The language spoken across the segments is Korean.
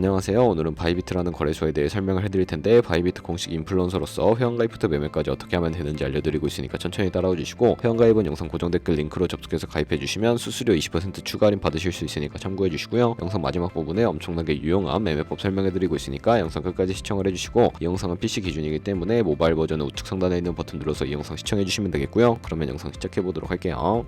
안녕하세요. 오늘은 바이비트라는 거래소에 대해 설명을 해드릴 텐데, 바이비트 공식 인플루언서로서 회원가입부터 매매까지 어떻게 하면 되는지 알려드리고 있으니까 천천히 따라와 주시고, 회원가입은 영상 고정 댓글 링크로 접속해서 가입해 주시면 수수료 20% 추가 할인 받으실 수 있으니까 참고해 주시고요. 영상 마지막 부분에 엄청나게 유용한 매매법 설명해드리고 있으니까 영상 끝까지 시청을 해주시고, 이 영상은 PC 기준이기 때문에 모바일 버전은 우측 상단에 있는 버튼 눌러서 이 영상 시청해 주시면 되겠고요. 그러면 영상 시작해 보도록 할게요.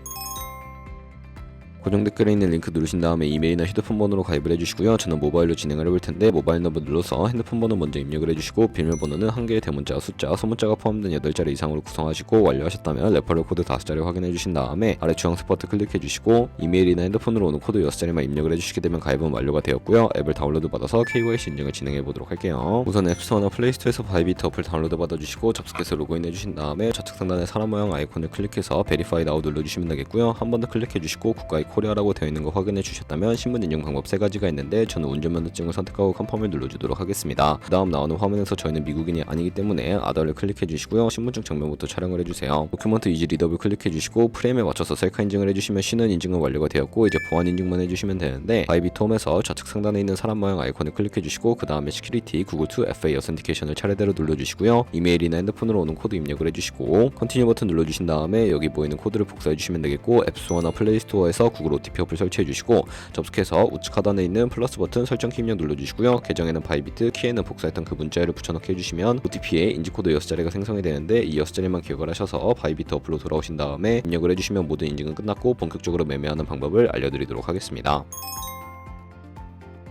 고정 댓글에 있는 링크 누르신 다음에 이메일이나 휴대폰 번호로 가입을 해주시고요. 저는 모바일로 진행을 해볼 텐데, 모바일 넘버 눌러서 핸드폰 번호 먼저 입력을 해주시고, 비밀번호는 한 개의 대문자, 숫자, 소문자가 포함된 8자리 이상으로 구성하시고, 완료하셨다면 레퍼럴 코드 5자리 확인해 주신 다음에 아래 주황색 버튼 클릭해 주시고, 이메일이나 핸드폰으로 오는 코드 6자리만 입력을 해주시게 되면 가입은 완료가 되었고요. 앱을 다운로드 받아서 KYC 인증을 진행해 보도록 할게요. 우선 앱스토어나 플레이스토어에서 바이비트 어플 다운로드 받아주시고, 접속해서 로그인 해주신 다음에 좌측 상단에 사람 모양 아이콘을 클릭해서 베리파이 나우 눌러주시면 되겠고요. 한 번 더 클릭해 주시고 국가의 코리아라고 되어 있는 거 확인해 주셨다면 신분 인증 방법 3가지가 있는데, 저는 운전면허증을 선택하고 컨펌을 눌러주도록 하겠습니다. 그 다음 나오는 화면에서 저희는 미국인이 아니기 때문에 아더를 클릭해 주시고요. 신분증 정면부터 촬영을 해주세요. 도큐먼트 이지 리더블 클릭해 주시고, 프레임에 맞춰서 셀카 인증을 해주시면 신원 인증은 완료가 되었고, 이제 보안 인증만 해주시면 되는데, 바이비트 홈에서 좌측 상단에 있는 사람 모양 아이콘을 클릭해 주시고, 그 다음에 시큐리티 구글 투 FA 어센티케이션을 차례대로 눌러주시고요. 이메일이나 핸드폰으로 오는 코드 입력을 해주시고, 컨티뉴 버튼 눌러주신 다음에 여기 보이는 코드를 복사해 주시면 되겠고, 앱스토어나 플레이스토어에서 구글 OTP 어플 설치해 주시고, 접속해서 우측 하단에 있는 플러스 버튼 설정키 입력 눌러주시고요. 계정에는 바이비트, 키에는 복사했던 그 문자열을 붙여넣기 해주시면 OTP에 인지코드 6자리가 생성이 되는데, 이 6자리만 기억을 하셔서 바이비트 어플로 돌아오신 다음에 입력을 해주시면 모든 인증은 끝났고 본격적으로 매매하는 방법을 알려드리도록 하겠습니다.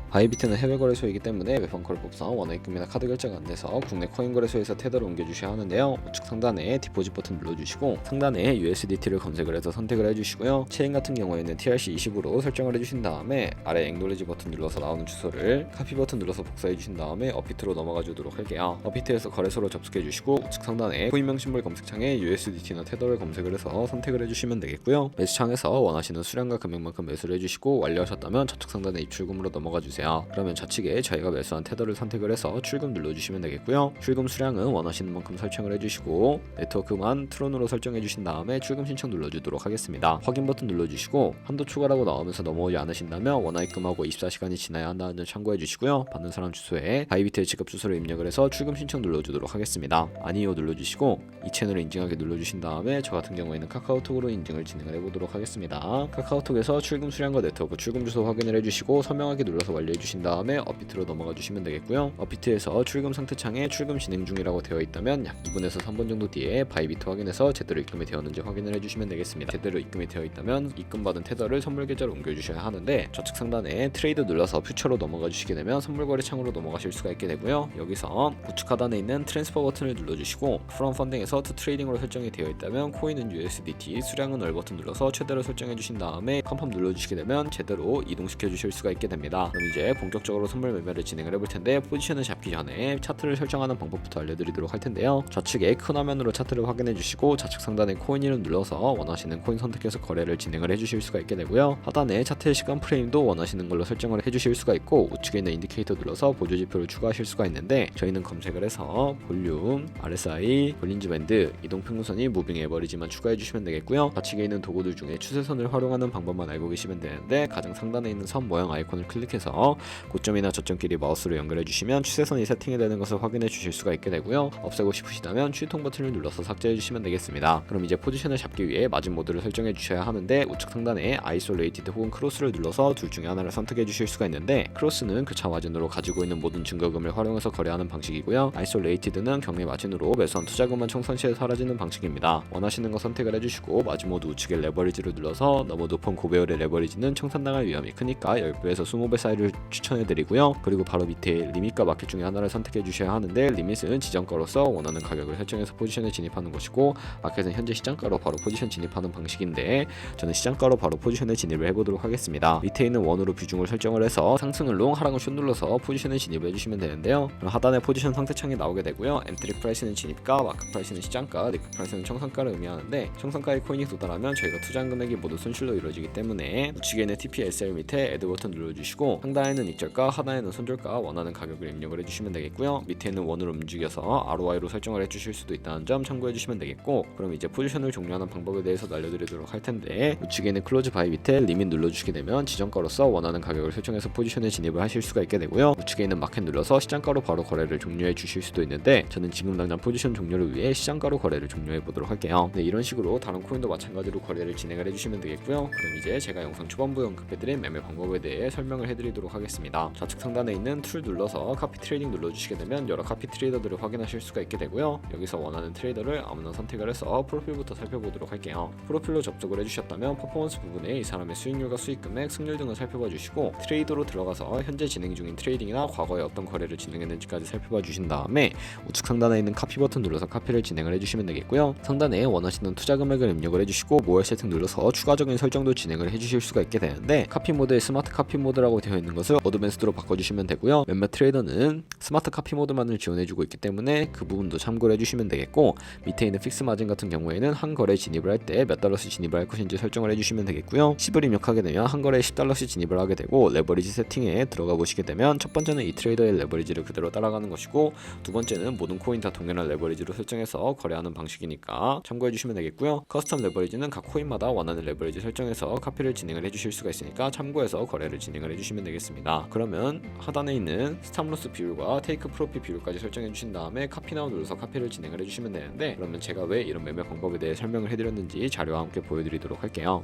바이비트는 해외 거래소이기 때문에 외판콜 법상 원화입금이나 카드 결제가 안 돼서 국내 코인 거래소에서 테더를 옮겨주셔야 하는데요. 우측 상단에 디포짓 버튼 눌러주시고, 상단에 USDT를 검색을 해서 선택을 해주시고요. 체인 같은 경우에는 TRC20으로 설정을 해주신 다음에 아래 액놀리지 버튼 눌러서 나오는 주소를 카피 버튼 눌러서 복사해 주신 다음에 업비트로 넘어가 주도록 할게요. 업비트에서 거래소로 접속해 주시고, 우측 상단에 코인명 심볼 검색창에 USDT나 테더를 검색을 해서 선택을 해주시면 되겠고요. 매수창에서 원하시는 수량과 금액만큼 매수를 해주시고, 완료하셨다면 좌측 상단에 입출금으로 넘어가 주세요. 그러면 좌측에 저희가 매수한 테더를 선택을 해서 출금 눌러주시면 되겠고요. 출금 수량은 원하시는 만큼 설정을 해주시고, 네트워크만 트론으로 설정해 주신 다음에 출금 신청 눌러주도록 하겠습니다. 확인 버튼 눌러주시고, 한도 추가라고 나오면서 넘어오지 않으신다면 원화입금하고 24시간이 지나야 한다는 점 참고해 주시고요. 받는 사람 주소에 바이비트의 지급 주소를 입력을 해서 출금 신청 눌러주도록 하겠습니다. 아니요 눌러주시고, 이 채널을 인증하게 눌러주신 다음에 저 같은 경우에는 카카오톡으로 인증을 진행을 해보도록 하겠습니다. 카카오톡에서 출금 수량과 네트워크 출금 주소 확인을 해주시고, 서명하기 눌러서 완료해주신 다음에 업비트로 넘어가 주시면 되겠고요. 업비트에서 출금 상태 창에 출금 진행 중이라고 되어 있다면 약 2분에서 3분 정도 뒤에 바이비트 확인해서 제대로 입금이 되었는지 확인을 해주시면 되겠습니다. 제대로 입금이 되어 있다면 입금받은 테더를 선물 계좌로 옮겨주셔야 하는데, 좌측 상단에 트레이드 눌러서 퓨처로 넘어가 주시게 되면 선물 거래 창으로 넘어가실 수가 있게 되고요. 여기서 우측 하단에 있는 트랜스퍼 버튼을 눌러주시고, 프롬 펀딩에서 투 트레이딩으로 설정이 되어 있다면 코인은 USDT, 수량은 월 버튼 눌러서 최대로 설정해 주신 다음에 컨펌 눌러주시게 되면 제대로 이동시켜 주실 수가 있게 됩니다. 그럼 이제 본격적으로 선물 매매를 진행을 해볼 텐데, 포지션을 잡기 전에 차트를 설정하는 방법부터 알려드리도록 할 텐데요. 좌측에 큰 화면으로 차트를 확인해 주시고, 좌측 상단에 코인 이름 눌러서 원하시는 코인 선택해서 거래를 진행을 해주실 수가 있게 되고요. 하단에 차트의 시간 프레임도 원하시는 걸로 설정을 해주실 수가 있고, 우측에 있는 인디케이터 눌러서 보조 지표를 추가하실 수가 있는데, 저희는 검색을 해서 볼륨, RSI, 볼린지 밴드, 이동 평균선이 무빙 에버리지만 추가해 주시면 되겠고요. 좌측에 있는 도구들 중에 추세선을 활용하는 방법만 알고 계시면 되는데, 가장 상단에 있는 선 모양 아이콘을 클릭해서 고점이나 저점끼리 마우스로 연결해 주시면 추세선이 세팅이 되는 것을 확인해 주실 수가 있게 되고요. 없애고 싶으시다면 취통 버튼을 눌러서 삭제해 주시면 되겠습니다. 그럼 이제 포지션을 잡기 위해 마진 모드를 설정해 주셔야 하는데, 우측 상단에 아이솔레이티드 혹은 크로스를 눌러서 둘 중에 하나를 선택해 주실 수가 있는데, 크로스는 교차 마진으로 가지고 있는 모든 증거금을 활용해서 거래하는 방식이고요. 아이솔레이티드는 경매 마진으로 매수한 투자금만 총선 시에 사라지는 방식입니다. 원하시는 거 선택을 해주시고, 마진 모드 우측에 레버리지를 눌러서 너무 높은 고배율의 레버리지는 청산당할 위험이 크니까 10배에서 20배 사이를 추천해드리고요. 그리고 바로 밑에 리밋과 마켓 중에 하나를 선택해 주셔야 하는데, 리밋은 지정가로서 원하는 가격을 설정해서 포지션에 진입하는 것이고, 마켓은 현재 시장가로 바로 포지션 진입하는 방식인데, 저는 시장가로 바로 포지션에 진입을 해보도록 하겠습니다. 밑에 있는 원으로 비중을 설정을 해서 상승을 롱, 하락을 숏 눌러서 포지션에 진입을 해주시면 되는데요. 그럼 하단에 포지션 상태창이 나오게 되고요. 엔트리 프라이스는 진입가, 마크 프라이스는 시장가, 리크 프라이스는 청산가를 의미하는데, 청산가의 코인이 도달하면 저희가 투자한 금액이 모두 손실로 이루어지기 때문에 우측에 있는 TP SL 밑에 애드 버튼 눌러주시고, 상단 하나에는 익절가, 하나에는 손절가 원하는 가격을 입력을 해주시면 되겠고요. 밑에는 원으로 움직여서 ROI로 설정을 해주실 수도 있다는 점 참고해주시면 되겠고, 그럼 이제 포지션을 종료하는 방법에 대해서 알려드리도록 할 텐데, 우측에 있는 클로즈 바이 밑에 리밋 눌러주시게 되면 지정가로서 원하는 가격을 설정해서 포지션에 진입을 하실 수가 있게 되고요. 우측에 있는 마켓 눌러서 시장가로 바로 거래를 종료해 주실 수도 있는데, 저는 지금 당장 포지션 종료를 위해 시장가로 거래를 종료해 보도록 할게요. 네, 이런 식으로 다른 코인도 마찬가지로 거래를 진행을 해주시면 되겠고요. 그럼 이제 제가 영상 초반부에 언급해드린 매매 방법에 대해 설명을 해드리도록 하겠습니다. 좌측 상단에 있는 툴 눌러서 카피 트레이딩 눌러주시게 되면 여러 카피 트레이더들을 확인하실 수가 있게 되고요. 여기서 원하는 트레이더를 아무나 선택을 해서 프로필부터 살펴보도록 할게요. 프로필로 접속을 해주셨다면 퍼포먼스 부분에 이 사람의 수익률과 수익금액, 승률 등을 살펴봐 주시고, 트레이더로 들어가서 현재 진행 중인 트레이딩이나 과거에 어떤 거래를 진행했는지까지 살펴봐 주신 다음에 우측 상단에 있는 카피 버튼 눌러서 카피를 진행을 해주시면 되겠고요. 상단에 원하시는 투자 금액을 입력을 해주시고 모어 세팅 눌러서 추가적인 설정도 진행을 해주실 수가 있게 되는데, 카피 모드에 스마트 카피 모드라고 되어 있는 것을 어드밴스드로 바꿔주시면 되고요. 몇몇 트레이더는 스마트 카피 모드만을 지원해주고 있기 때문에 그 부분도 참고를 해주시면 되겠고, 밑에 있는 픽스 마진 같은 경우에는 한 거래에 진입을 할 때 몇 달러씩 진입을 할 것인지 설정을 해주시면 되겠고요. 10을 입력하게 되면 한 거래에 10달러씩 진입을 하게 되고, 레버리지 세팅에 들어가 보시게 되면 첫 번째는 이 트레이더의 레버리지를 그대로 따라가는 것이고, 두 번째는 모든 코인 다 동일한 레버리지로 설정해서 거래하는 방식이니까 참고해 주시면 되겠고요. 커스텀 레버리지는 각 코인마다 원하는 레버리지 설정해서 카피를 진행을 해주실 수가 있으니까 참고해서 거래를 진행을 해주시면 되겠습니다. 그러면 하단에 있는 스탑로스 비율과 테이크 프로핏 비율까지 설정해 주신 다음에 카피 나우 눌러서 카피를 진행을 해주시면 되는데, 그러면 제가 왜 이런 매매 방법에 대해 설명을 해드렸는지 자료와 함께 보여드리도록 할게요.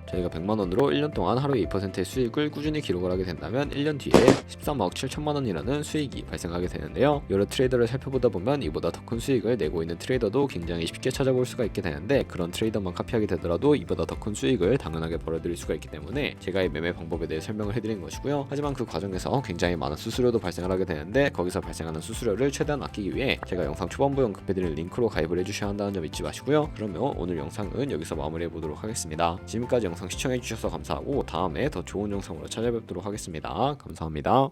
저희가 100만원으로 1년 동안 하루에 2%의 수익을 꾸준히 기록을 하게 된다면 1년 뒤에 13억 7천만원이라는 수익이 발생하게 되는데요. 여러 트레이더를 살펴보다 보면 이보다 더 큰 수익을 내고 있는 트레이더도 굉장히 쉽게 찾아볼 수가 있게 되는데, 그런 트레이더만 카피하게 되더라도 이보다 더 큰 수익을 당연하게 벌어들일 수가 있기 때문에 제가 이 매매 방법에 대해 설명을 해드린 것이고요. 하지만 그 과정에서 굉장히 많은 수수료도 발생을 하게 되는데, 거기서 발생하는 수수료를 최대한 아끼기 위해 제가 영상 초반부에 언급해드린 링크로 가입을 해주셔야 한다는 점 잊지 마시고요. 그러면 오늘 영상은 여기서 마무리해 보도록 하겠습니다. 지금까지 영상 시청해주셔서 감사하고 다음에 더 좋은 영상으로 찾아뵙도록 하겠습니다. 감사합니다.